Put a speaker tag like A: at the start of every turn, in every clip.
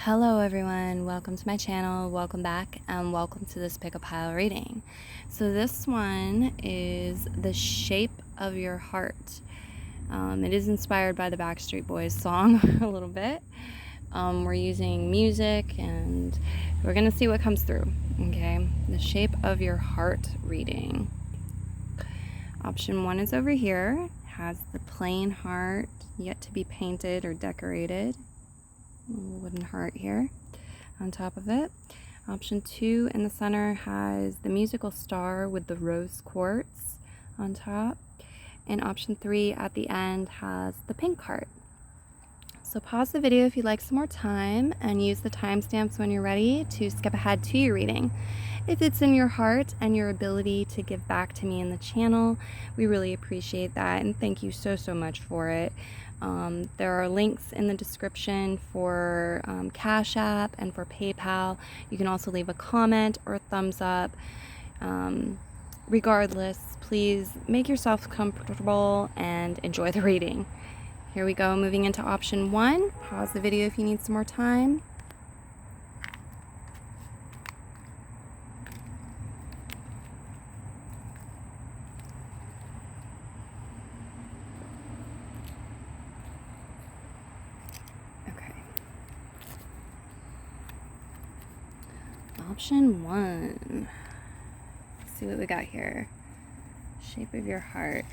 A: Hello everyone, welcome to my channel, welcome back, and welcome to this pick a pile reading. So this one is The Shape of Your Heart. It is inspired by the Backstreet Boys song a little bit. We're using music and we're gonna see what comes through, okay? The Shape of Your Heart reading. Option 1 is over here, has the plain heart yet to be painted or decorated. Little wooden heart here on top of it. Option 2 in the center has the musical star with the rose quartz on top. And option 3 at the end has the pink heart. So pause the video if you'd like some more time and use the timestamps when you're ready to skip ahead to your reading. If it's in your heart and your ability to give back to me in the channel, we really appreciate that and thank you so much for it. There are links in the description for Cash App and for PayPal. You can also leave a comment or a thumbs up. Regardless, please make yourself comfortable and enjoy the reading. Here we go, moving into option 1. Pause the video if you need some more time. Option 1. Let's see what we got here. Shape of your heart.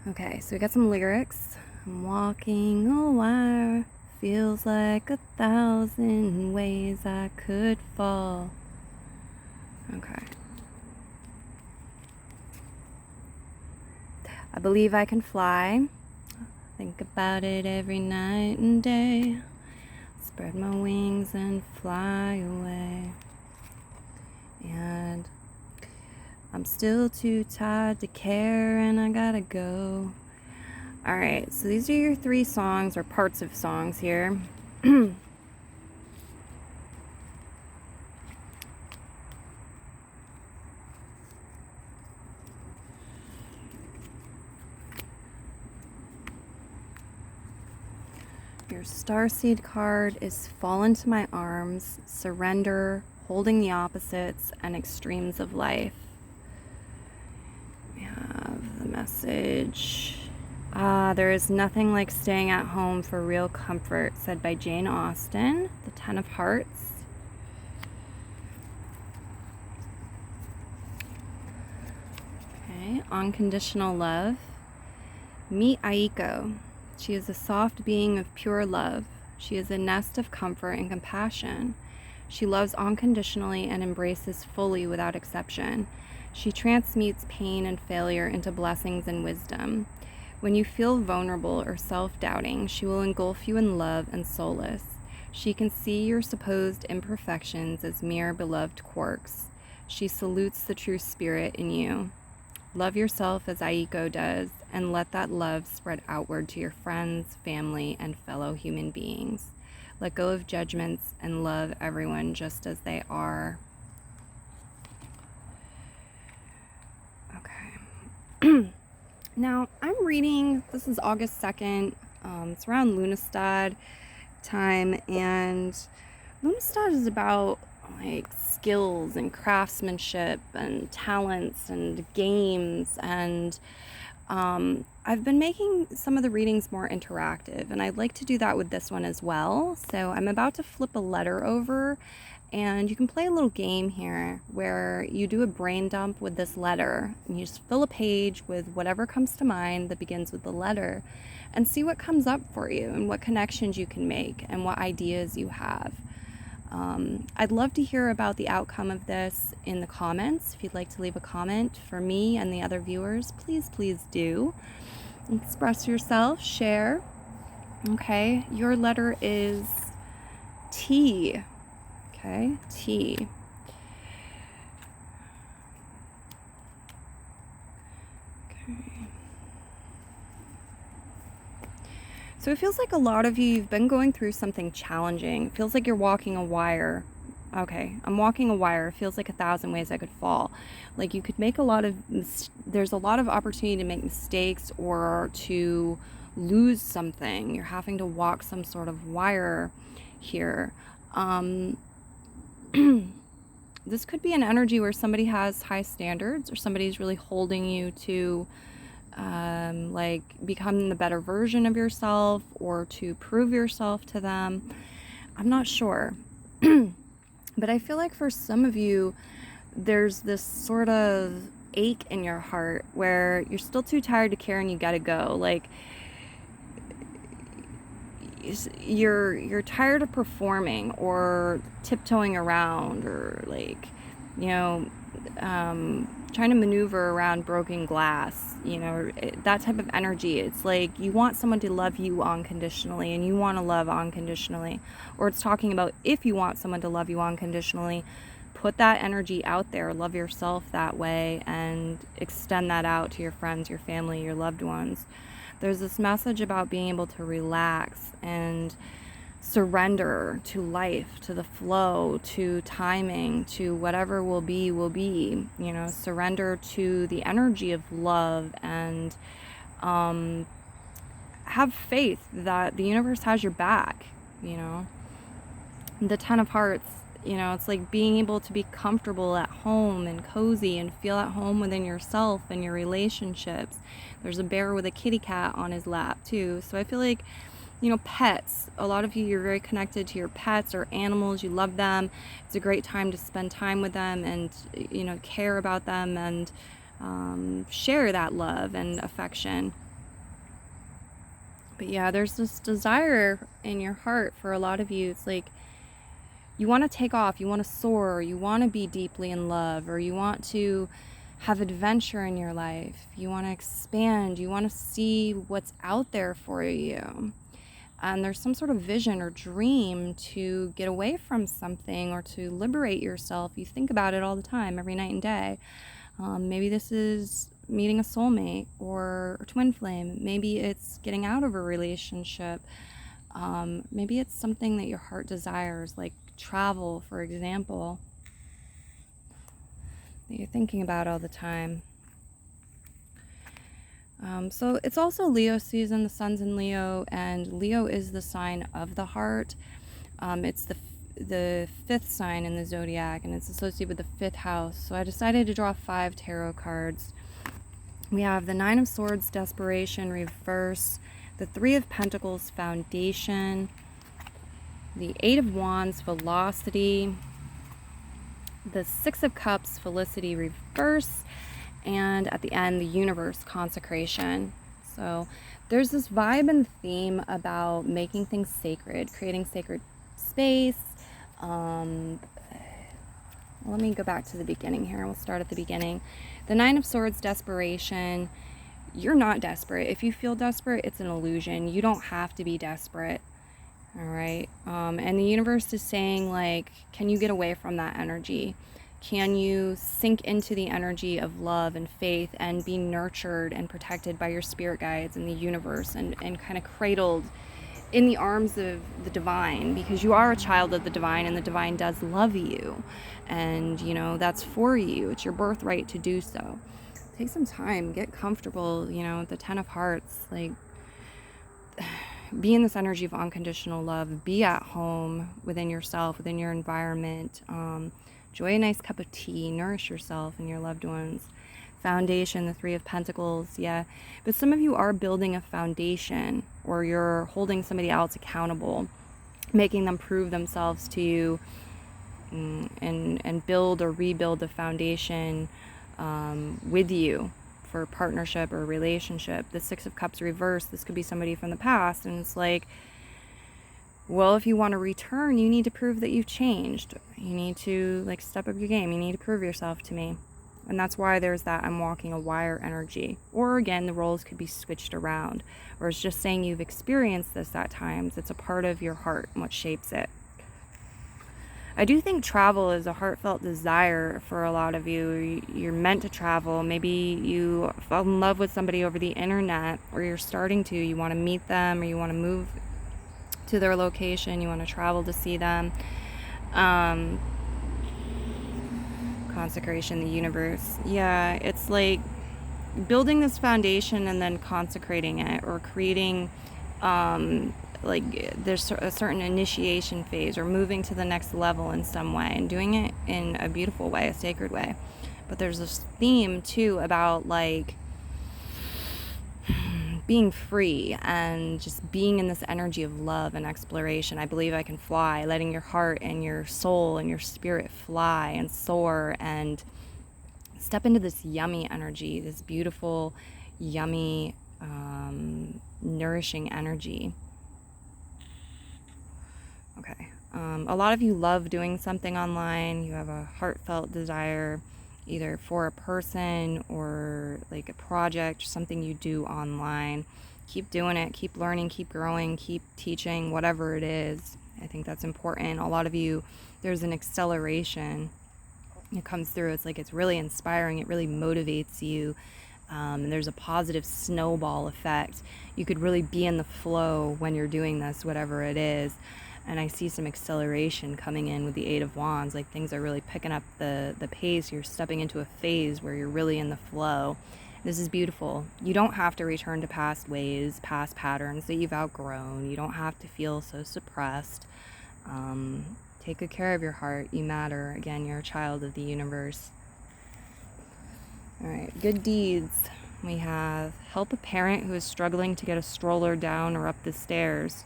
A: Okay, so we got some lyrics. I'm walking a wire, feels like 1,000 ways I could fall. Okay. I believe I can fly. Think about it every night and day. Spread my wings and fly away. And I'm still too tired to care and I gotta go. Alright, so these are your 3 songs or parts of songs here. Your starseed card is fall into my arms, surrender, holding the opposites, and extremes of life. We have the message. There is nothing like staying at home for real comfort, said by Jane Austen. The 10 of Hearts. Okay, unconditional love. Meet Aiko. She is a soft being of pure love. She is a nest of comfort and compassion. She loves unconditionally and embraces fully without exception. She transmutes pain and failure into blessings and wisdom. When you feel vulnerable or self-doubting, she will engulf you in love and solace. She can see your supposed imperfections as mere beloved quirks. She salutes the true spirit in you. Love yourself as Aiko does, and let that love spread outward to your friends, family, and fellow human beings. Let go of judgments and love everyone just as they are. Okay. Now, I'm reading, this is August 2nd. It's around Lunastad time, and Lunastad is about like skills and craftsmanship and talents and games, and I've been making some of the readings more interactive, and I'd like to do that with this one as well. So I'm about to flip a letter over, and you can play a little game here where you do a brain dump with this letter, and you just fill a page with whatever comes to mind that begins with the letter and see what comes up for you and what connections you can make and what ideas you have. I'd love to hear about the outcome of this in the comments. If you'd like to leave a comment for me and the other viewers, please do. Express yourself, share. Okay, your letter is T. Okay, T. Okay. So it feels like a lot of you've been going through something challenging. It feels like you're walking a wire. Okay, I'm walking a wire. It feels like 1,000 ways I could fall. Like you could make a lot of, there's a lot of opportunity to make mistakes or to lose something. You're having to walk some sort of wire here. This could be an energy where somebody has high standards, or somebody's really holding you to like become the better version of yourself, or to prove yourself to them. I'm not sure. But I feel like for some of you, there's this sort of ache in your heart where you're still too tired to care and you gotta go. Like, you're tired of performing or tiptoeing around, or like, you know, trying to maneuver around broken glass, you know, that type of energy. It's like you want someone to love you unconditionally, and you want to love unconditionally. Or it's talking about, if you want someone to love you unconditionally, put that energy out there, love yourself that way, and extend that out to your friends, your family, your loved ones. There's this message about being able to relax and surrender to life, to the flow, to timing, to whatever will be, you know, surrender to the energy of love, and have faith that the universe has your back, you know. The Ten of Hearts, you know, it's like being able to be comfortable at home and cozy and feel at home within yourself and your relationships. There's a bear with a kitty cat on his lap too. So I feel like, you know, pets, a lot of you, you're very connected to your pets or animals. You love them. It's a great time to spend time with them and, you know, care about them, and share that love and affection. But yeah, there's this desire in your heart for a lot of you. It's like you want to take off, you want to soar, you want to be deeply in love, or you want to have adventure in your life. You want to expand, you want to see what's out there for you. And there's some sort of vision or dream to get away from something, or to liberate yourself. You think about it all the time, every night and day. Maybe this is meeting a soulmate or a twin flame. Maybe it's getting out of a relationship. Maybe it's something that your heart desires, like travel, for example, that you're thinking about all the time. So it's also Leo season. The sun's in Leo, and Leo is the sign of the heart. It's the fifth sign in the zodiac, and it's associated with the fifth house. So I decided to draw 5 tarot cards. We have the Nine of Swords, Desperation, Reverse, the Three of Pentacles, Foundation, the Eight of Wands, Velocity, the Six of Cups, Felicity, Reverse, and at the end, the Universe, Consecration. So there's this vibe and theme about making things sacred, creating sacred space. Let me go back to the beginning here. We'll start at the beginning. The Nine of Swords, Desperation. You're not desperate. If you feel desperate, it's an illusion. You don't have to be desperate. All right. And the universe is saying, like, can you get away from that energy? Can you sink into the energy of love and faith and be nurtured and protected by your spirit guides and the universe, and kind of cradled in the arms of the divine, because you are a child of the divine, and the divine does love you, and, you know, that's for you. It's your birthright to do so. Take some time, get comfortable, you know, the Ten of Hearts, like, be in this energy of unconditional love, be at home within yourself, within your environment, enjoy a nice cup of tea, nourish yourself and your loved ones. Foundation, the Three of Pentacles, yeah. But some of you are building a foundation, or you're holding somebody else accountable, making them prove themselves to you, and build or rebuild the foundation with you for partnership or relationship. The Six of Cups reverse, this could be somebody from the past, and it's like, well, if you want to return, you need to prove that you've changed. You need to, like, step up your game. You need to prove yourself to me. And that's why there's that I'm walking a wire energy. Or again, the roles could be switched around. Or it's just saying you've experienced this at times. It's a part of your heart and what shapes it. I do think travel is a heartfelt desire for a lot of you. You're meant to travel. Maybe you fell in love with somebody over the internet, or you're starting to. You want to meet them, or you want to move to their location. You want to travel to see them. Consecration, the universe. Yeah, it's like building this foundation and then consecrating it, or creating like there's a certain initiation phase, or moving to the next level in some way, and doing it in a beautiful way, a sacred way. But there's this theme too about like being free and just being in this energy of love and exploration. I believe I can fly, letting your heart and your soul and your spirit fly and soar and step into this yummy energy, this beautiful, yummy, nourishing energy. Okay. A lot of you love doing something online. You have a heartfelt desire either for a person or like a project, something you do online. Keep doing it, keep learning, keep growing, keep teaching, whatever it is. I think that's important. A lot of you, there's an acceleration. It comes through. It's like it's really inspiring. It really motivates you. And there's a positive snowball effect. You could really be in the flow when you're doing this, whatever it is. And I see some acceleration coming in with the Eight of Wands. Like things are really picking up the pace. You're stepping into a phase where you're really in the flow. This is beautiful. You don't have to return to past ways, past patterns that you've outgrown. You don't have to feel so suppressed. Take good care of your heart. You matter. Again, you're a child of the universe. All right, good deeds. We have help a parent who is struggling to get a stroller down or up the stairs.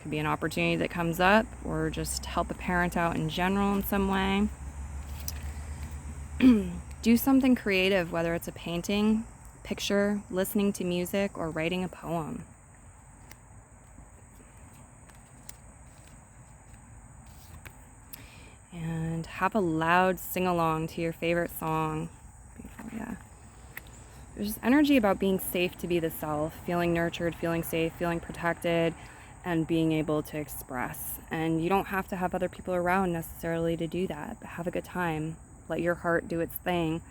A: Could be an opportunity that comes up, or just help a parent out in general in some way. Do something creative, whether it's a painting, picture, listening to music, or writing a poem. And have a loud sing-along to your favorite song. Beautiful, yeah. There's energy about being safe to be the self, feeling nurtured, feeling safe, feeling protected, and being able to express. And you don't have to have other people around necessarily to do that, but have a good time. Let your heart do its thing.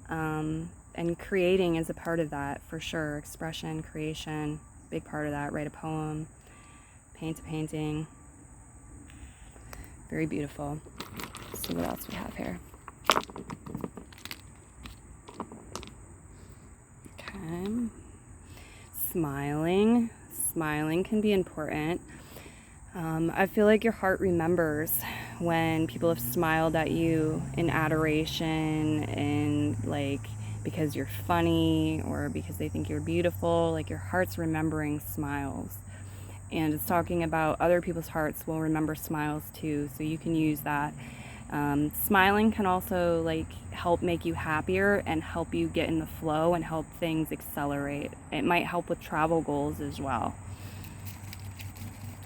A: And creating is a part of that, for sure. Expression, creation, big part of that. Write a poem, paint a painting. Very beautiful. Let's see what else we have here. Okay. Smiling. Smiling can be important. I feel like your heart remembers when people have smiled at you in adoration, and like because you're funny or because they think you're beautiful. Like your heart's remembering smiles. And it's talking about other people's hearts will remember smiles too, so you can use that. Smiling can also like help make you happier and help you get in the flow and help things accelerate. It might help with travel goals as well.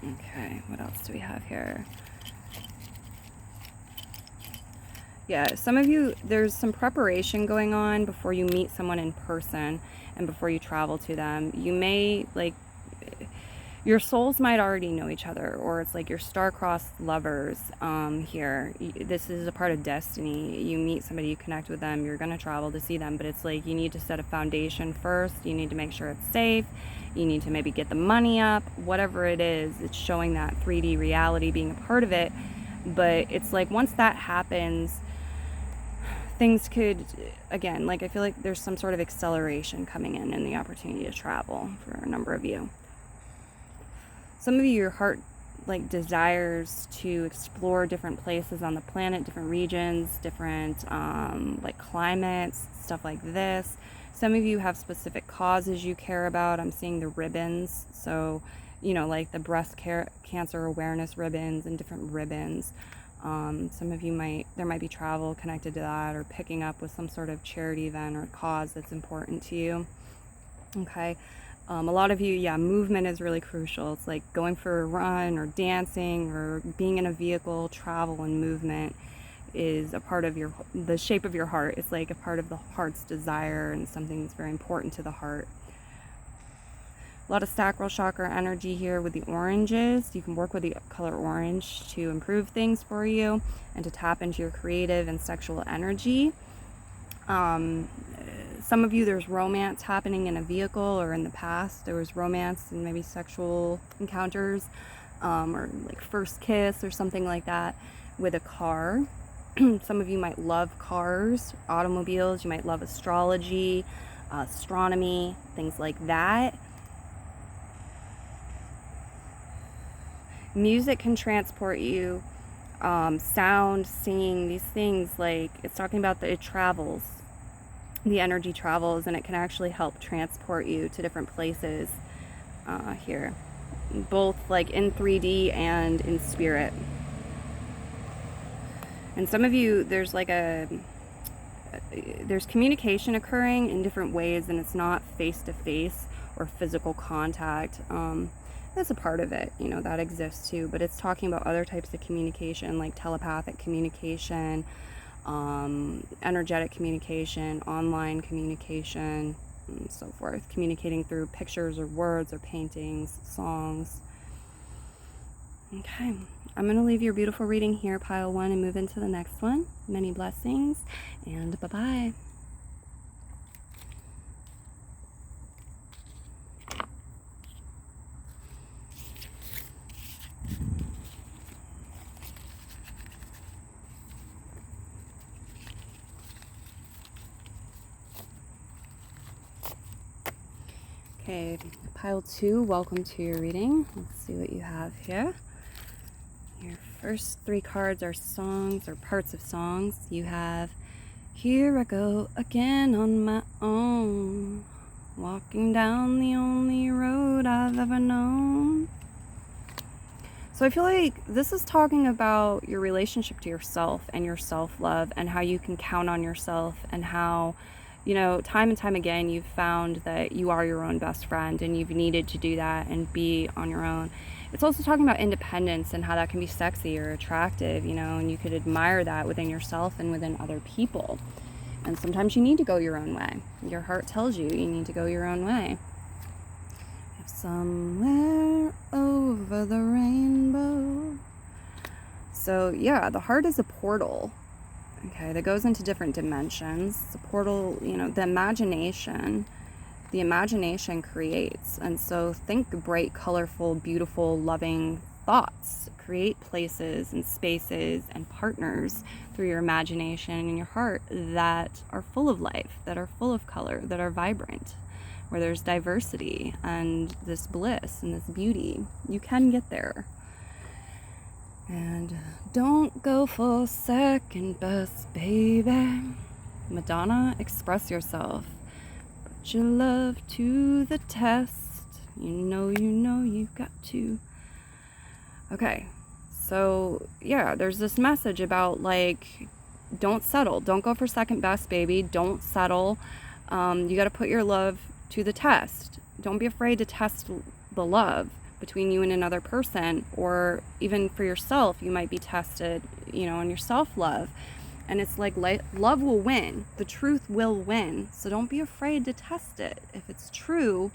A: Okay, what else do we have here? Yeah, some of you, there's some preparation going on before you meet someone in person and before you travel to them. You may, like, your souls might already know each other, or it's like your star-crossed lovers here. This is a part of destiny. You meet somebody, you connect with them, you're going to travel to see them, but it's like you need to set a foundation first. You need to make sure it's safe. You need to maybe get the money up, whatever it is. It's showing that 3D reality being a part of it. But it's like once that happens, things could, again, like I feel like there's some sort of acceleration coming in the opportunity to travel for a number of you. Some of you, your heart like desires to explore different places on the planet, different regions, different like climates, stuff like this. Some of you have specific causes you care about. I'm seeing the ribbons. So, you know, like the breast cancer awareness ribbons and different ribbons. Some of you there might be travel connected to that, or picking up with some sort of charity event or cause that's important to you. Okay. A lot of you, yeah, movement is really crucial. It's like going for a run or dancing or being in a vehicle. Travel and movement is a part of the shape of your heart. It's like a part of the heart's desire and something that's very important to the heart. A lot of sacral chakra energy here with the oranges. You can work with the color orange to improve things for you and to tap into your creative and sexual energy. Some of you, there's romance happening in a vehicle, or in the past there was romance and maybe sexual encounters, or like first kiss or something like that with a car. Some of you might love cars, automobiles. You might love astrology. astronomy, things like that. Music can transport you. Sound, singing, these things, like it's talking about that it travels. The energy travels, and it can actually help transport you to different places here, both like in 3D and in spirit. And some of you, there's communication occurring in different ways, and it's not face-to-face or physical contact. That's a part of it, you know, that exists too, but it's talking about other types of communication, like telepathic communication, energetic communication, online communication, and so forth, communicating through pictures or words or paintings, songs. Okay, I'm going to leave your beautiful reading here, pile 1, and move into the next one. Many blessings, and bye-bye. Okay, pile 2, welcome to your reading. Let's see what you have here. Your first 3 cards are songs or parts of songs. You have, here I go again on my own, walking down the only road I've ever known. So I feel like this is talking about your relationship to yourself and your self-love, and how you can count on yourself, and how, you know, time and time again, you've found that you are your own best friend, and you've needed to do that and be on your own. It's also talking about independence and how that can be sexy or attractive, you know, and you could admire that within yourself and within other people. And sometimes you need to go your own way. Your heart tells you you need to go your own way. Somewhere over the rainbow. So yeah, the heart is a portal. Okay, that goes into different dimensions. It's a portal, you know, the imagination creates. And so think bright, colorful, beautiful, loving thoughts. Create places and spaces and partners through your imagination and your heart that are full of life, that are full of color, that are vibrant, where there's diversity and this bliss and this beauty. You can get there. And don't go for second best, baby. Madonna, express yourself. Put your love to the test. You know you've got to. Okay, so yeah, there's this message about, like, don't settle. Don't go for second best, baby. Don't settle. You got to put your love to the test. Don't be afraid to test the love between you and another person, or even for yourself. You might be tested, you know, on your self-love. And it's like love will win. The truth will win. So don't be afraid to test it. If it's true,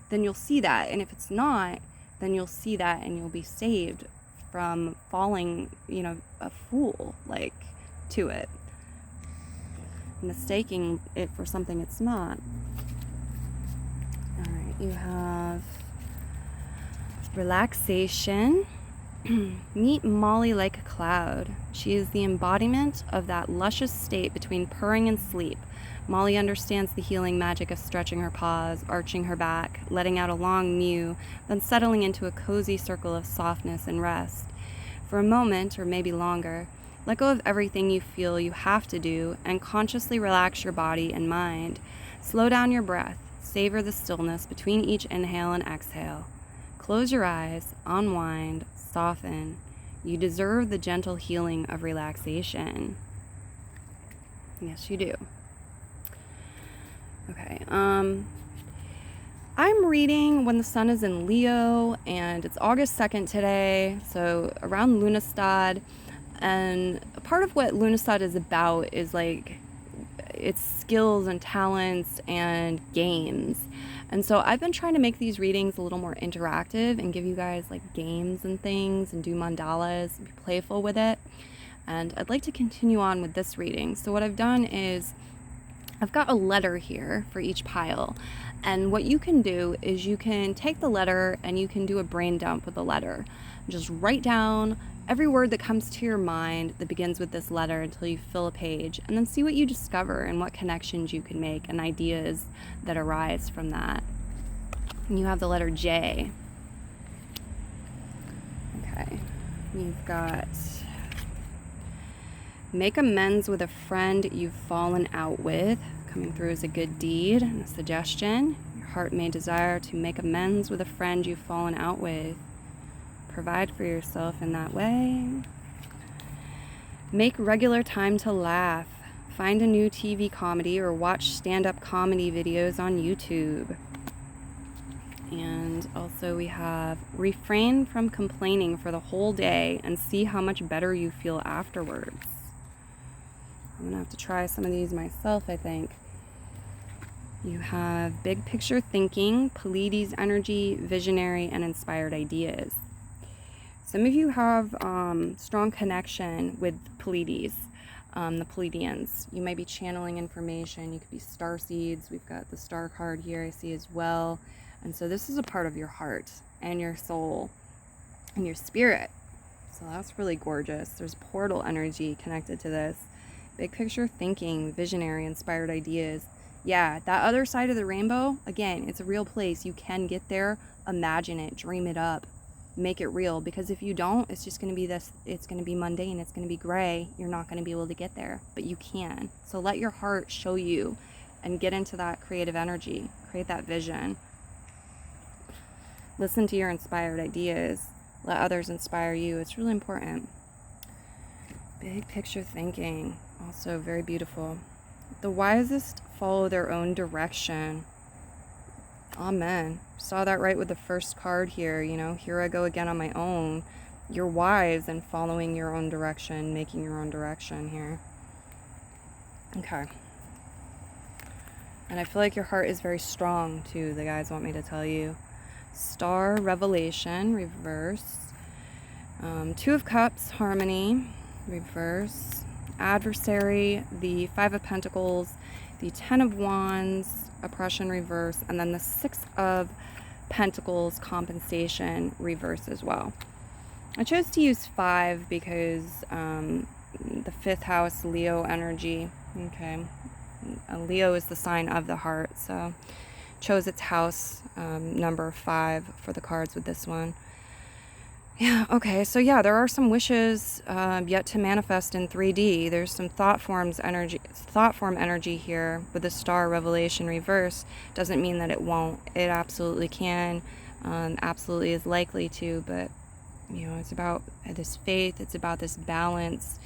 A: then you'll see that. And if it's not, then you'll see that, and you'll be saved from falling, you know, a fool, like, to it. Mistaking it for something it's not. All right, you have relaxation. Meet Molly like a cloud. She is the embodiment of that luscious state between purring and sleep. Molly understands the healing magic of stretching her paws, arching her back, letting out a long mew, then settling into a cozy circle of softness and rest. For a moment, or maybe longer, let go of everything you feel you have to do and consciously relax your body and mind. Slow down your breath. Savor the stillness between each inhale and exhale. Close your eyes, unwind, soften. You deserve the gentle healing of relaxation. Yes, you do. Okay, I'm reading when the sun is in Leo, and it's August 2nd today, so around Lunastad. And part of what Lunastad is about is, like, it's skills and talents and games. And so I've been trying to make these readings a little more interactive and give you guys, like, games and things, and do mandalas, be playful with it. And I'd like to continue on with this reading. So what I've done is I've got a letter here for each pile. And what you can do is you can take the letter and you can do a brain dump with the letter. Just write down every word that comes to your mind that begins with this letter until you fill a page, and then see what you discover and what connections you can make and ideas that arise from that. And you have the letter J. Okay, you've got make amends with a friend you've fallen out with, coming through as a good deed and a suggestion. Your heart may desire to make amends with a friend you've fallen out with. Provide for yourself in that way. Make regular time to laugh. Find a new TV comedy or watch stand-up comedy videos on YouTube. And also we have refrain from complaining for the whole day and see how much better you feel afterwards. I'm gonna have to try some of these myself, I think. You have big picture thinking, Pleiades energy, visionary, and inspired ideas. Some of you have strong connection with Pleiades, the Pleiadians. You might be channeling information. You could be star seeds. We've got the star card here I see as well. And so this is a part of your heart and your soul and your spirit. So that's really gorgeous. There's portal energy connected to this. Big picture thinking, visionary, inspired ideas. Yeah, that other side of the rainbow, again, it's a real place. You can get there. Imagine it. Dream it up. Make it real, because if you don't, it's just going to be this, it's going to be mundane, it's going to be gray, you're not going to be able to get there, but you can. So let your heart show you and get into that creative energy, create that vision. Listen to your inspired ideas, let others inspire you. It's really important. Big picture thinking, also very beautiful. The wisest follow their own direction. Amen. Saw that right with the first card here. You know, here I go again on my own. You're wise in following your own direction, making your own direction here. Okay. And I feel like your heart is very strong too, the guys want me to tell you. Star, revelation, reverse. Two of Cups, harmony, reverse. Adversary, the Five of Pentacles, the Ten of Wands, oppression, reverse, and then the Six of Pentacles, compensation, reverse as well. I chose to use 5 because the 5th house, Leo energy. Okay, Leo is the sign of the heart, so chose its house number 5 for the cards with this one. Yeah, okay, so yeah, there are some wishes yet to manifest in 3D. There's some thought form energy here with the star, revelation, reverse. Doesn't mean that it won't. It absolutely can, absolutely is likely to, but you know, it's about this faith, it's about this balance,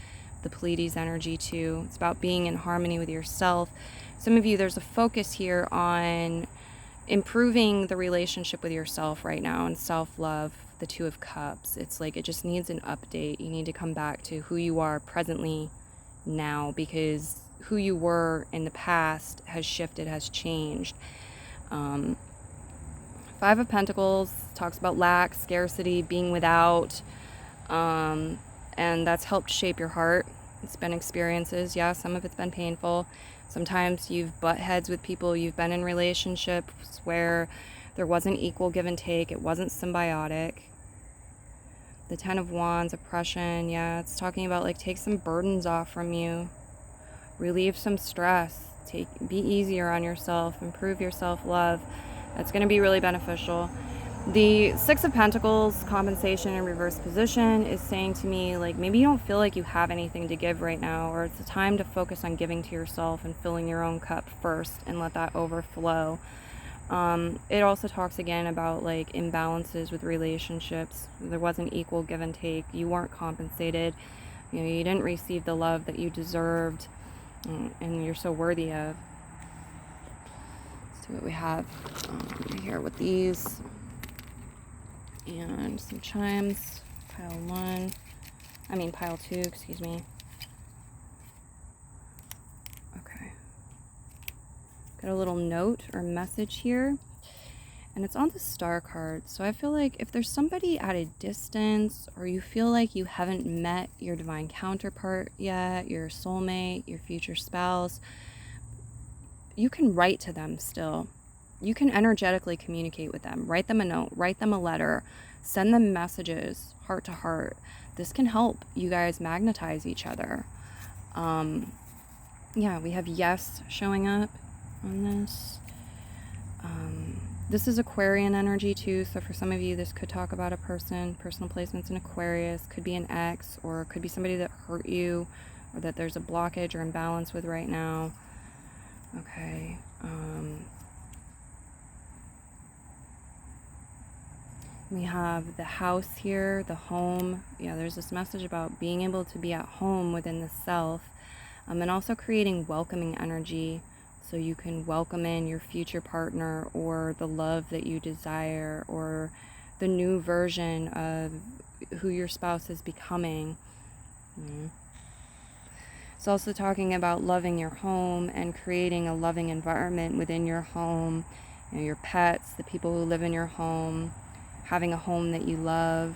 A: the Pleiades energy too. It's about being in harmony with yourself. Some of you, there's a focus here on improving the relationship with yourself right now and self-love. The Two of Cups, it's like it just needs an update. You need to come back to who you are presently now, because who you were in the past has shifted, has changed. Five of Pentacles talks about lack, scarcity, being without, and that's helped shape your heart. It's been experiences, yeah, some of it's been painful. Sometimes you've butt heads with people, you've been in relationships where there wasn't equal give and take, it wasn't symbiotic. The Ten of Wands, oppression, yeah, it's talking about like take some burdens off from you, relieve some stress, be easier on yourself, improve your self-love. That's going to be really beneficial. The Six of Pentacles, compensation in reverse position, is saying to me like maybe you don't feel like you have anything to give right now, or it's a time to focus on giving to yourself and filling your own cup first and let that overflow. It also talks again about like imbalances with relationships. There wasn't equal give and take. You weren't compensated. You know, you didn't receive the love that you deserved and you're so worthy of. Let's see what we have here with these. And some chimes. Pile 2, excuse me. Got a little note or message here, and it's on the star card. So I feel like if there's somebody at a distance, or you feel like you haven't met your divine counterpart yet, your soulmate, your future spouse, you can write to them still. You can energetically communicate with them. Write them a note, write them a letter, Send them messages, heart to heart. This can help you guys magnetize each other. Yeah, we have yes showing up on this. This is Aquarian energy too, so for some of you this could talk about a person. Personal placements in Aquarius, could be an ex, or could be somebody that hurt you, or that there's a blockage or imbalance with right now. Okay. We have the house here, the home. Yeah, there's this message about being able to be at home within the self, and also creating welcoming energy, so you can welcome in your future partner, or the love that you desire, or the new version of who your spouse is becoming. It's also talking about loving your home and creating a loving environment within your home, you know, your pets, the people who live in your home, having a home that you love.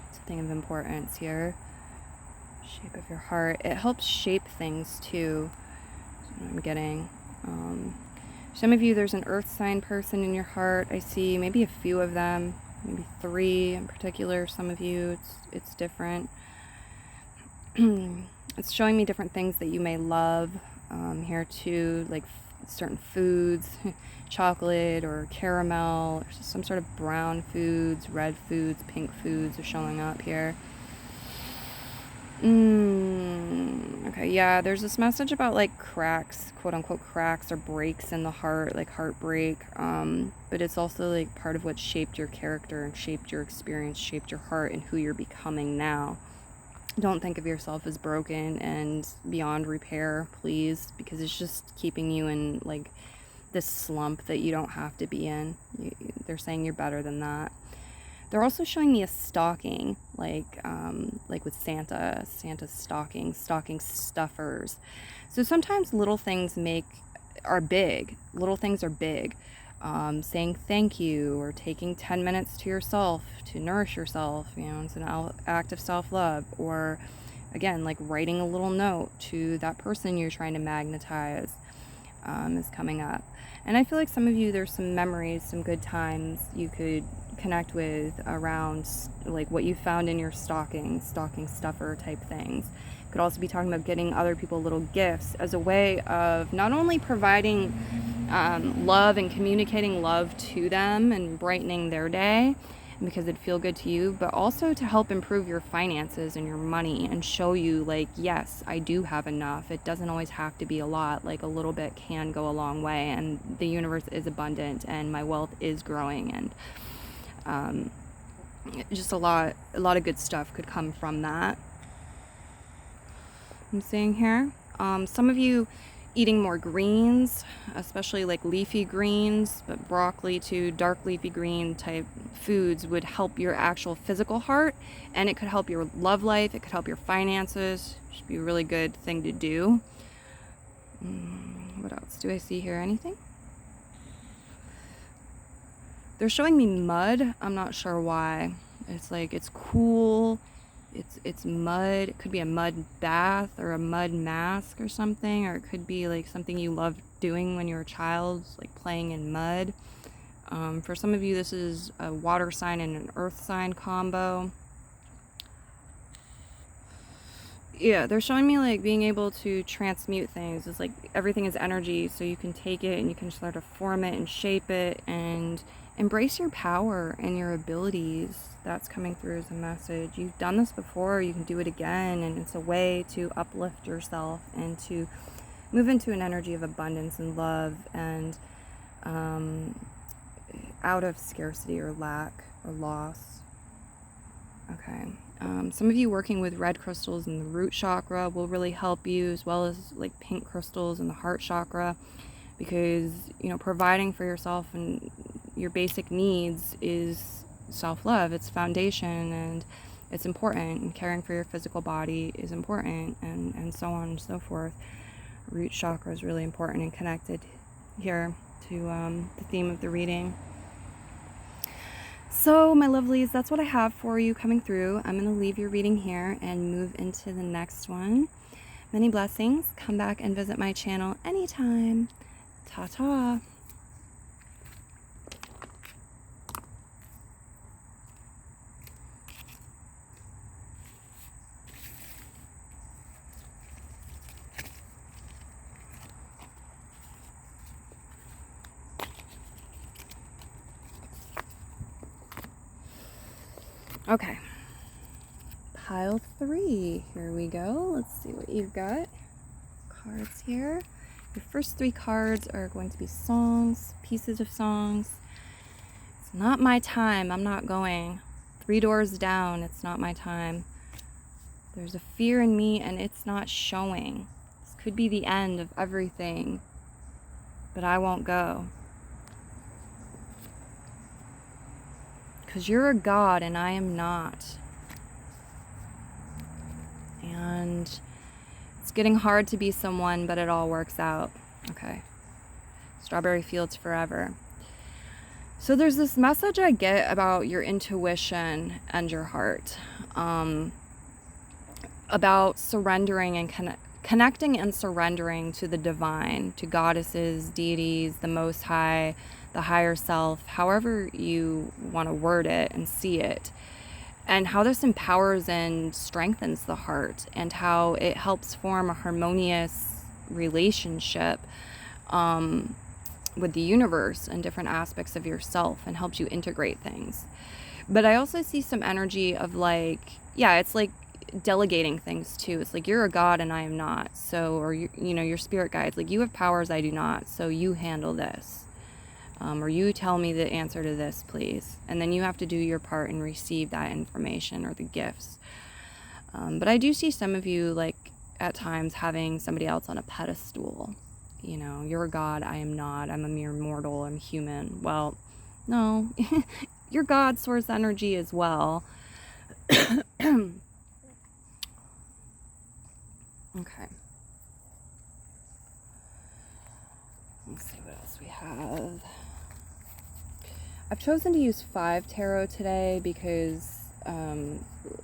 A: It's a thing of importance here. Shape of your heart. It helps shape things too. That's what I'm getting. Some of you, there's an earth sign person in your heart. I see maybe a few of them, maybe 3 in particular. Some of you, it's different. It's showing me different things that you may love here too, like certain foods, chocolate or caramel, or some sort of brown foods, red foods, pink foods are showing up here. Okay, yeah, there's this message about like cracks, quote unquote cracks or breaks in the heart, like heartbreak, but it's also like part of what shaped your character and shaped your experience, shaped your heart and who you're becoming now. Don't think of yourself as broken and beyond repair, please, because it's just keeping you in like this slump that you don't have to be in. They're saying you're better than that. They're also showing me a stocking, like with Santa's stocking stuffers. So sometimes little things are big. Little things are big. Saying thank you, or taking 10 minutes to yourself to nourish yourself, you know, it's an act of self-love. Or again, like writing a little note to that person you're trying to magnetize is coming up. And I feel like some of you, there's some memories, some good times you could connect with around like what you found in your stocking stuffer type things. Could also be talking about getting other people little gifts as a way of not only providing love and communicating love to them and brightening their day because it'd feel good to you, but also to help improve your finances and your money and show you like, yes, I do have enough. It doesn't always have to be a lot. Like a little bit can go a long way, and the universe is abundant and my wealth is growing, and just a lot of good stuff could come from that. I'm seeing here some of you eating more greens, especially like leafy greens, but broccoli to dark leafy green type foods would help your actual physical heart, and it could help your love life, it could help your finances. Should be a really good thing to do. What else do I see here? Anything? They're showing me mud. I'm not sure why. It's like it's cool. It's mud. It could be a mud bath or a mud mask or something, or it could be like something you loved doing when you were a child, like playing in mud. For some of you, this is a water sign and an earth sign combo. Yeah, they're showing me like being able to transmute things. It's like everything is energy, so you can take it and you can sort of form it and shape it and embrace your power and your abilities. That's coming through as a message. You've done this before, you can do it again, and it's a way to uplift yourself and to move into an energy of abundance and love, and out of scarcity or lack or loss. Okay. Some of you working with red crystals in the root chakra will really help you, as well as like pink crystals in the heart chakra, because, you know, providing for yourself and your basic needs is self-love. It's foundation, and it's important, and caring for your physical body is important, and so on and so forth. Root chakra is really important and connected here to the theme of the reading. So, my lovelies, that's what I have for you coming through. I'm going to leave your reading here and move into the next one. Many blessings. Come back and visit my channel anytime. Ta-ta. Okay. Pile 3. Here we go. Let's see what you've got. Cards here. Your first 3 cards are going to be songs, pieces of songs. It's not my time. I'm not going. 3 doors down. It's not my time. There's a fear in me and it's not showing. This could be the end of everything, but I won't go. Because you're a god and I am not. And it's getting hard to be someone, but it all works out. Okay. Strawberry fields forever. So there's this message I get about your intuition and your heart. About surrendering and connecting and surrendering to the divine, to goddesses, deities, the Most High, the higher self, however you want to word it and see it. And how this empowers and strengthens the heart, and how it helps form a harmonious relationship with the universe and different aspects of yourself, and helps you integrate things. But I also see some energy of like, yeah, it's like delegating things too. It's like, you're a god and I am not. So, or you know, your spirit guides, like, you have powers I do not, so you handle this. Or you tell me the answer to this, please. And then you have to do your part and receive that information or the gifts. But I do see some of you, like, at times having somebody else on a pedestal. You know, you're a god, I am not. I'm a mere mortal, I'm human. Well, no. You're God source energy as well. Okay. Let's see what else we have. I've chosen to use 5 tarot today because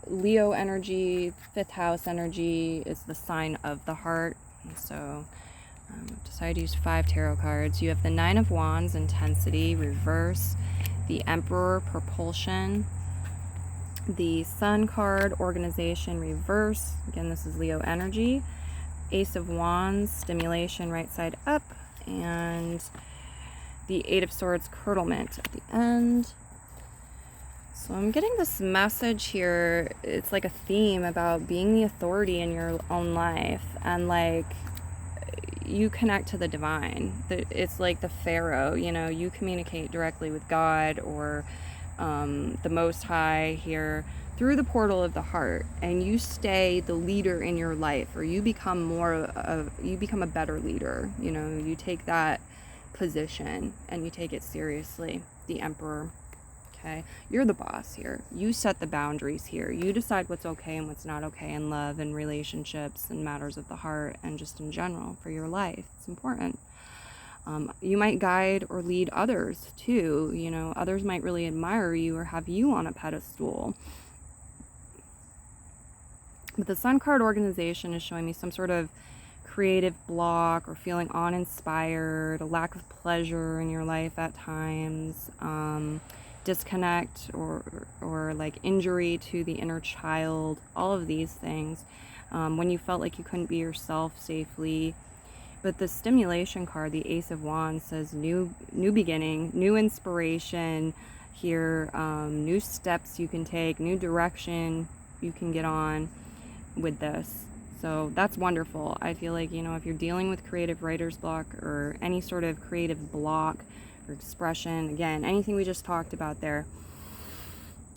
A: Leo energy, 5th house energy is the sign of the heart. And so I've decided to use 5 tarot cards. You have the 9 of Wands, intensity, reverse, the Emperor, propulsion, the Sun card, organization, reverse. Again, this is Leo energy. Ace of Wands, stimulation, right side up, and the 8 of Swords, curdlement at the end. So I'm getting this message here. It's like a theme about being the authority in your own life, and like, you connect to the divine. It's like the Pharaoh, you know, you communicate directly with God or the Most High here through the portal of the heart, and you stay the leader in your life, or you become you become a better leader. You know, you take that position and you take it seriously. The Emperor. Okay, you're the boss here. You set the boundaries here. You decide what's okay and what's not okay in love and relationships and matters of the heart, and just in general for your life. It's important. You might guide or lead others too. You know, others might really admire you or have you on a pedestal. But the Sun card, organization, is showing me some sort of creative block or feeling uninspired, a lack of pleasure in your life at times, disconnect or like injury to the inner child, all of these things, when you felt like you couldn't be yourself safely. But the stimulation card, the Ace of Wands, says new beginning, new inspiration here, new steps you can take, new direction you can get on with this. So that's wonderful. I feel like, you know, if you're dealing with creative writer's block or any sort of creative block or expression, again, anything we just talked about there,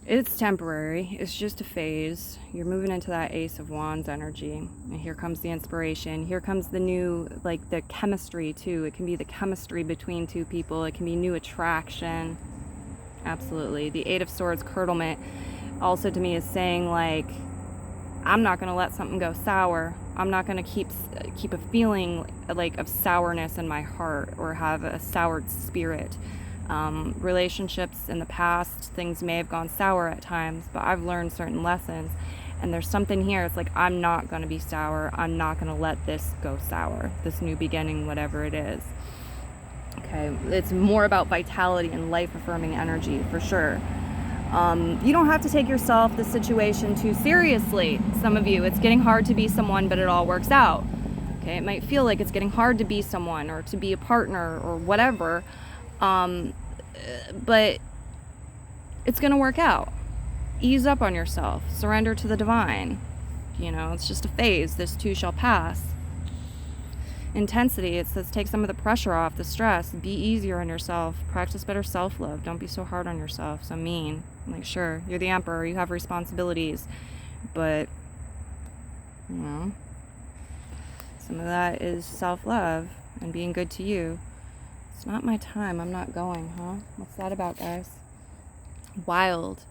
A: it's temporary. It's just a phase. You're moving into that Ace of Wands energy. And here comes the inspiration. Here comes the new, like the chemistry too. It can be the chemistry between two people. It can be new attraction. Absolutely. The 8 of Swords, curdlement, also to me is saying like, I'm not going to let something go sour. I'm not going to keep a feeling like of sourness in my heart or have a soured spirit. Relationships in the past, things may have gone sour at times, but I've learned certain lessons, and there's something here. It's like, I'm not going to be sour. I'm not going to let this go sour, this new beginning, whatever it is. Okay, it's more about vitality and life affirming energy for sure. You don't have to take yourself, the situation, too seriously. Some of you, it's getting hard to be someone, but it all works out. Okay, it might feel like it's getting hard to be someone or to be a partner or whatever, but it's going to work out. Ease up on yourself. Surrender to the divine. You know, it's just a phase. This too shall pass. Intensity, it says take some of the pressure off, the stress. Be easier on yourself. Practice better self-love. Don't be so hard on yourself, so mean. Like, sure, you're the emperor, you have responsibilities, but, you know, some of that is self-love and being good to you. It's not my time, I'm not going, huh? What's that about, guys? Wild.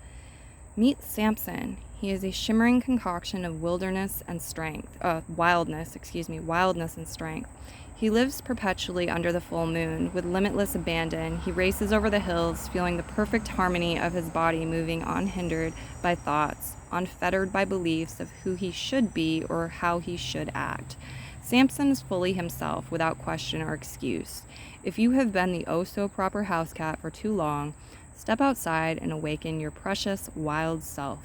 A: Meet Samson. He is a shimmering concoction of wildness and strength. Wildness and strength. He lives perpetually under the full moon. With limitless abandon, he races over the hills, feeling the perfect harmony of his body moving unhindered by thoughts, unfettered by beliefs of who he should be or how he should act. Samson is fully himself, without question or excuse. If you have been the oh-so-proper house cat for too long, step outside and awaken your precious, wild self.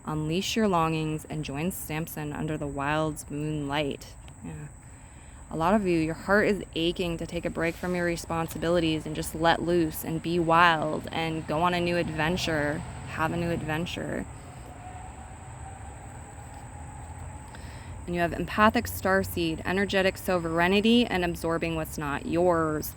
A: Unleash your longings and join Samson under the wild's moonlight. Yeah. A lot of you, your heart is aching to take a break from your responsibilities and just let loose and be wild and go on a new adventure. Have a new adventure. And you have empathic starseed, energetic sovereignty, and absorbing what's not yours.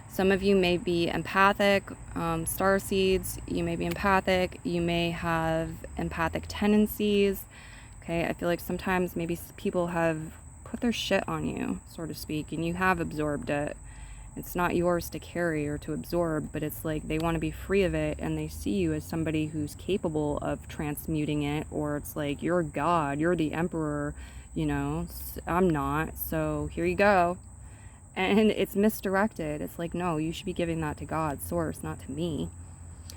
A: Some of you may be empathic, starseeds, you may be empathic, you may have empathic tendencies. Okay, I feel like sometimes maybe people have put their shit on you, so to speak, and you have absorbed it. It's not yours to carry or to absorb, but it's like they want to be free of it, and they see you as somebody who's capable of transmuting it, or it's like, you're God, you're the emperor, you know, I'm not, so here you go. And it's misdirected. It's like, no, you should be giving that to God, source, not to me.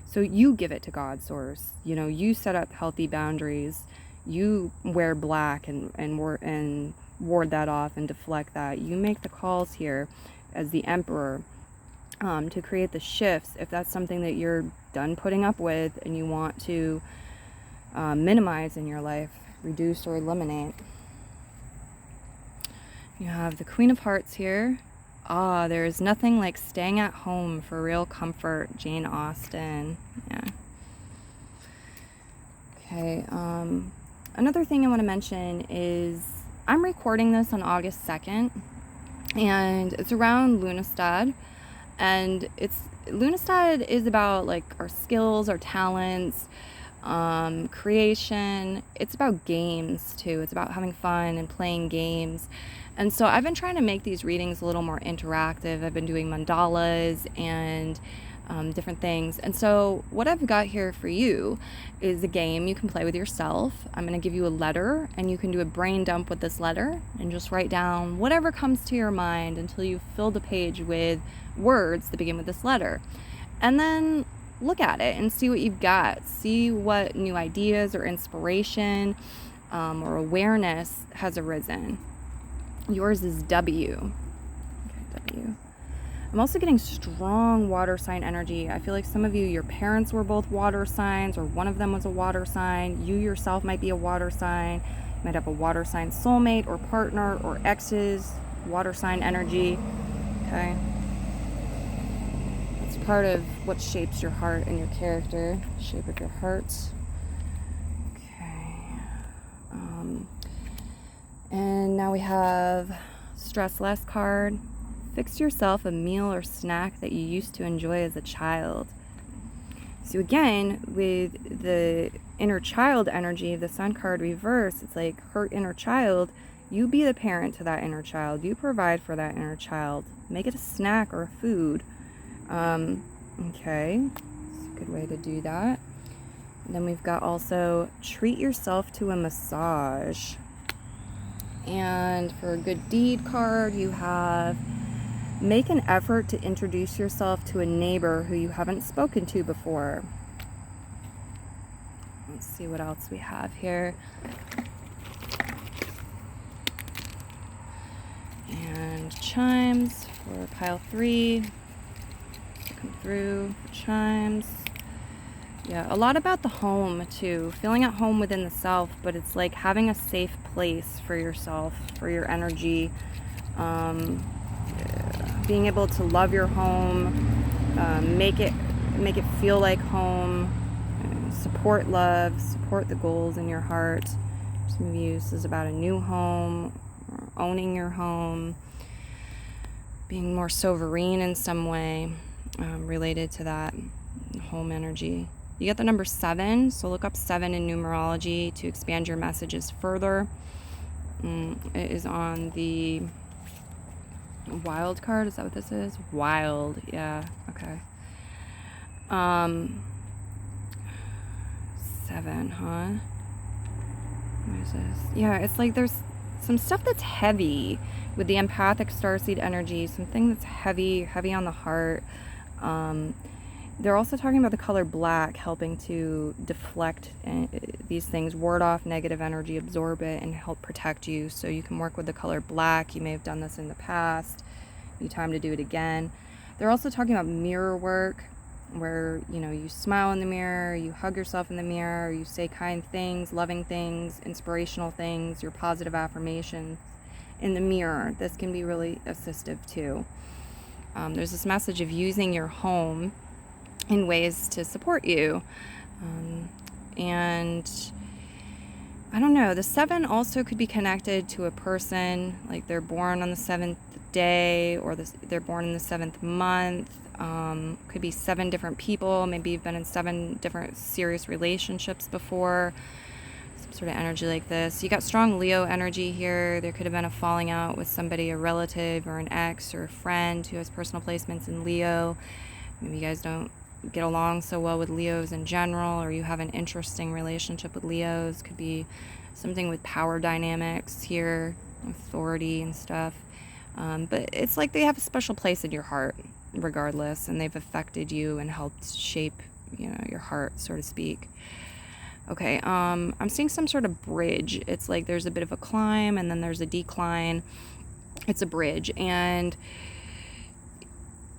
A: So you give it to God, source. You know, you set up healthy boundaries. You wear black and ward that off and deflect that. You make the calls here as the emperor to create the shifts. If that's something that you're done putting up with and you want to minimize in your life, reduce or eliminate. You have the Queen of Hearts here. There is nothing like staying at home for real comfort. Jane Austen. Yeah. Okay. Another thing I want to mention is I'm recording this on August 2nd, and it's around Lunastad, and Lunastad is about like our skills, our talents, creation. It's about games too. It's about having fun and playing games. And so I've been trying to make these readings a little more interactive. I've been doing mandalas and different things. And so what I've got here for you is a game you can play with yourself. I'm going to give you a letter, and you can do a brain dump with this letter and just write down whatever comes to your mind until you've filled the page with words that begin with this letter. And then look at it and see what you've got. See what new ideas or inspiration or awareness has arisen. Yours is W. Okay, W. I'm also getting strong water sign energy. I feel like some of you, your parents were both water signs, or one of them was a water sign. You yourself might be a water sign. You might have a water sign soulmate or partner or exes. Water sign energy. Okay. That's part of what shapes your heart and your character. Shape of your heart. And now we have Stress Less card. Fix yourself a meal or snack that you used to enjoy as a child. So again, with the inner child energy, the Sun card reverse, it's like hurt inner child. You be the parent to that inner child. You provide for that inner child. Make it a snack or a food. Okay, it's a good way to do that. And then we've got also treat yourself to a massage. And for a good deed card, you have make an effort to introduce yourself to a neighbor who you haven't spoken to before. Let's see what else we have here. And chimes for pile 3. Come through for chimes. Yeah, a lot about the home too. Feeling at home within the self, but it's like having a safe place for yourself, for your energy. Being able to love your home, make it feel like home, support love, support the goals in your heart. Some of you, this is about a new home, or owning your home, being more sovereign in some way related to that home energy. You get the number 7, so look up 7 in numerology to expand your messages further. It is on the wild card. Is that what this is? Wild, yeah, okay. 7, huh? What is this? Yeah, it's like there's some stuff that's heavy with the empathic starseed energy, something that's heavy on the heart. They're also talking about the color black helping to deflect these things, ward off negative energy, absorb it, and help protect you. So you can work with the color black. You may have done this in the past. Be time to do it again. They're also talking about mirror work, where, you know, you smile in the mirror, you hug yourself in the mirror, you say kind things, loving things, inspirational things, your positive affirmations in the mirror. This can be really assistive too. There's this message of using your home in ways to support you. And I don't know, the 7 also could be connected to a person, like they're born on the 7th day, or they're born in the 7th month. Could be 7 different people. Maybe you've been in 7 different serious relationships before. Some sort of energy like this. You got strong Leo energy here. There could have been a falling out with somebody, a relative or an ex or a friend who has personal placements in Leo. Maybe you guys don't get along so well with Leos in general, or you have an interesting relationship with Leos. Could be something with power dynamics here, authority and stuff. But it's like they have a special place in your heart regardless, and they've affected you and helped shape, you know, your heart, so to speak. Okay, I'm seeing some sort of bridge. It's like there's a bit of a climb and then there's a decline. It's a bridge, and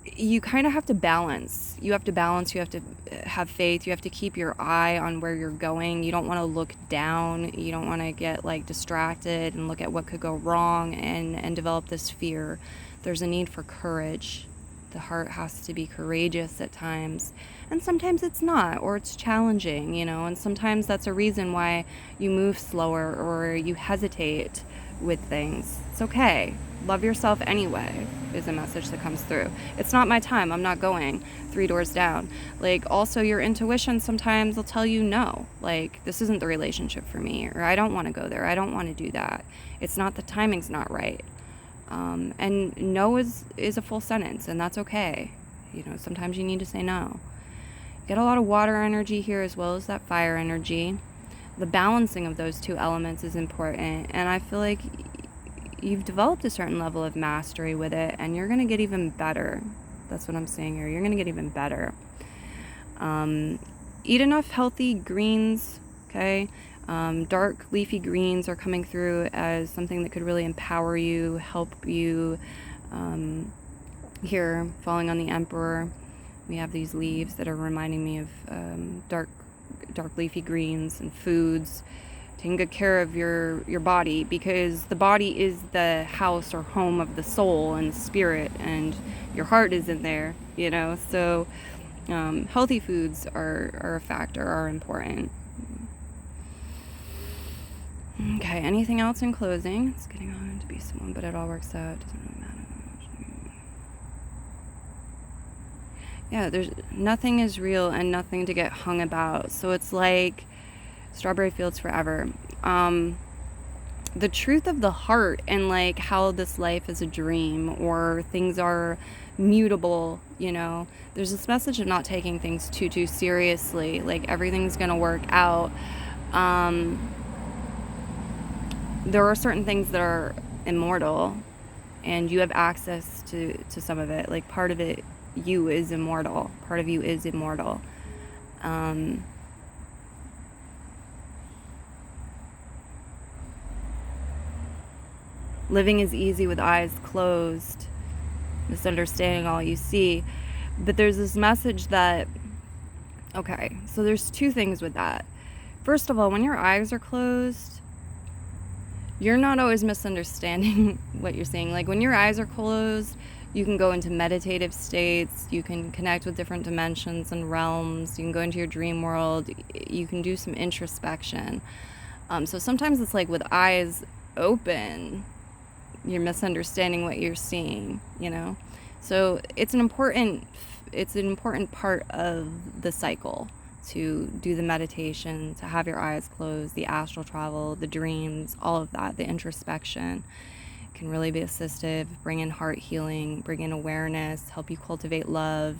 A: you kind of have to balance. You have to have faith. You have to keep your eye on where you're going. You don't want to look down. You don't want to get like distracted and look at what could go wrong and develop this fear. There's a need for courage. The heart has to be courageous at times, and sometimes it's not, or it's challenging, you know, and sometimes that's a reason why you move slower or you hesitate with things. It's okay. Love yourself anyway is a message that comes through. It's not my time. I'm not going 3 doors down. Like, also your intuition sometimes will tell you no, like, this isn't the relationship for me, or I don't want to go there. I don't want to do that. It's not, the timing's not right. And no is a full sentence, and that's okay. You know, sometimes you need to say no. Get a lot of water energy here as well as that fire energy. The balancing of those 2 elements is important, and I feel like you've developed a certain level of mastery with it, and you're going to get even better. That's what I'm saying here. You're going to get even better. Eat enough healthy greens, okay? Dark leafy greens are coming through as something that could really empower you, help you. Here, falling on the Emperor, we have these leaves that are reminding me of dark leafy greens and foods. Taking good care of your body, because the body is the house or home of the soul and spirit, and your heart is in there, you know. So healthy foods are a factor, are important. Okay, anything else in closing? It's getting on to be someone, but it all works out. Doesn't really matter. Yeah, there's nothing is real and nothing to get hung about. So it's like strawberry fields forever. The truth of the heart, and like how this life is a dream, or things are mutable, you know. There's this message of not taking things too seriously. Like, everything's gonna work out. There are certain things that are immortal, and you have access to some of it. Like, part of it, you is immortal. Part of you is immortal. Living is easy with eyes closed, misunderstanding all you see. But there's this message that, okay, so there's 2 things with that. First of all, when your eyes are closed, you're not always misunderstanding what you're seeing. Like, when your eyes are closed, You can go into meditative states. You can connect with different dimensions and realms. You can go into your dream world. You can do some introspection. So sometimes it's like with eyes open, you're misunderstanding what you're seeing, you know? So it's an important part of the cycle to do the meditation, to have your eyes closed, the astral travel, the dreams, all of that, the introspection can really be assistive, bring in heart healing, bring in awareness, help you cultivate love,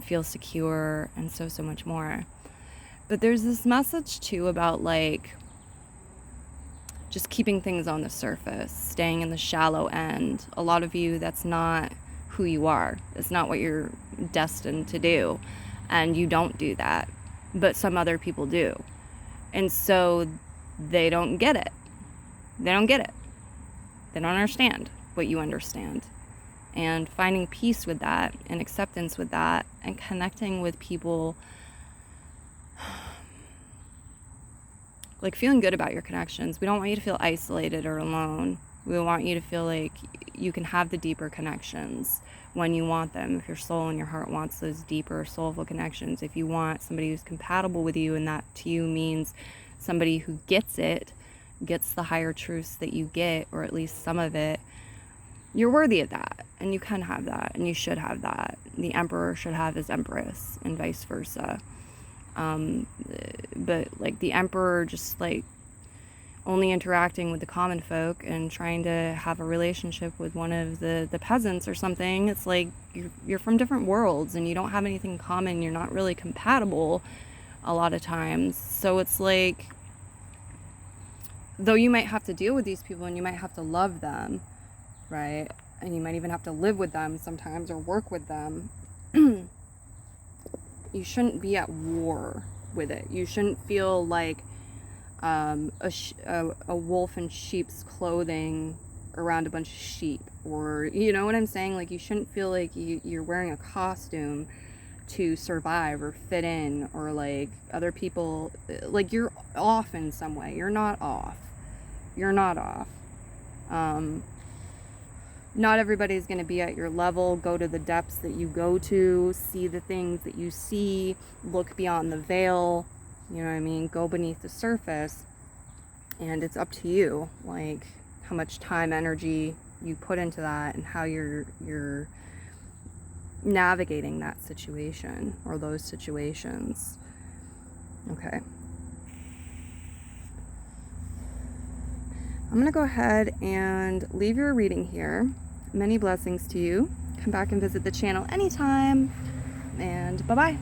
A: feel secure, and so much more. But there's this message too about like just keeping things on the surface, staying in the shallow end. A lot of you, that's not who you are. It's not what you're destined to do. And you don't do that. But some other people do. And so they don't get it. They don't get it. They don't understand what you understand. And finding peace with that and acceptance with that and connecting with people, like feeling good about your connections. We don't want you to feel isolated or alone. We want you to feel like you can have the deeper connections when you want them. If your soul and your heart wants those deeper soulful connections, if you want somebody who's compatible with you, and that to you means somebody who gets it, gets the higher truths that you get, or at least some of it, you're worthy of that, and you can have that, and you should have that. The emperor should have his empress, and vice versa. But like the emperor just like only interacting with the common folk and trying to have a relationship with one of the peasants or something, it's like you're from different worlds and you don't have anything in common. You're not really compatible a lot of times. So it's like, though you might have to deal with these people and you might have to love them, right? And you might even have to live with them sometimes or work with them. You shouldn't be at war with it. You shouldn't feel like a wolf in sheep's clothing around a bunch of sheep, or you know what I'm saying? Like you shouldn't feel like you're wearing a costume to survive or fit in, or like other people, like you're off in some way. You're not off. You're not off. Not everybody's going to be at your level. Go to the depths that you go to, see the things that you see, look beyond the veil, you know what I mean? Go beneath the surface, and it's up to you, like how much time, energy you put into that, and how you're navigating that situation or those situations. Okay. I'm going to go ahead and leave your reading here. Many blessings to you. Come back and visit the channel anytime. And bye-bye.